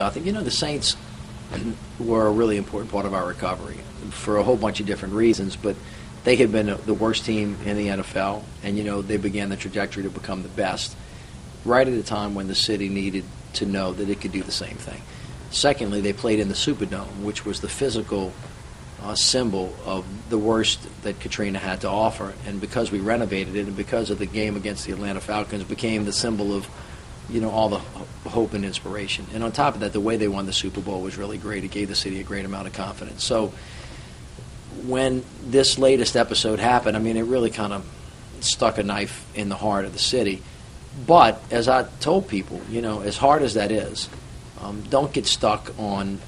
I think, the Saints were a really important part of our recovery for a whole bunch of different reasons, but they had been the worst team in the NFL, and, they began the trajectory to become the best right at a time when the city needed to know that it could do the same thing. Secondly, they played in the Superdome, which was the physical symbol of the worst that Katrina had to offer, and because we renovated it and because of the game against the Atlanta Falcons, became the symbol of all the hope and inspiration. And on top of that, the way they won the Super Bowl was really great. It gave the city a great amount of confidence. So when this latest episode happened, it really kind of stuck a knife in the heart of the city. But as I told people, as hard as that is, don't get stuck on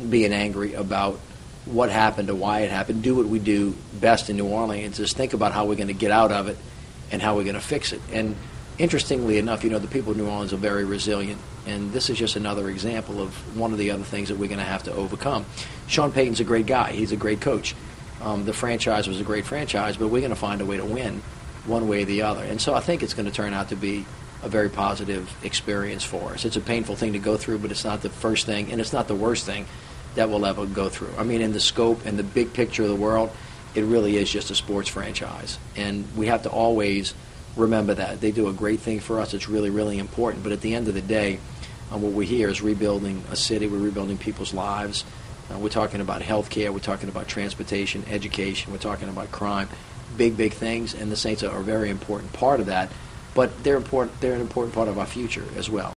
being angry about what happened or why it happened. Do what we do best in New Orleans. Just think about how we're going to get out of it and how we're going to fix it. And interestingly enough, the people of New Orleans are very resilient, and this is just another example of one of the other things that we're going to have to overcome. Sean Payton's a great guy. He's a great coach. The franchise was a great franchise, but we're going to find a way to win one way or the other. And so I think it's going to turn out to be a very positive experience for us. It's a painful thing to go through, but it's not the first thing, and it's not the worst thing that we'll ever go through. In the scope and the big picture of the world, it really is just a sports franchise. And we have to always remember that. They do a great thing for us. It's really, really important. But at the end of the day, what we're here is rebuilding a city. We're rebuilding people's lives. We're talking about health care. We're talking about transportation, education. We're talking about crime. Big, big things. And the Saints are a very important part of that. But they're important. They're an important part of our future as well.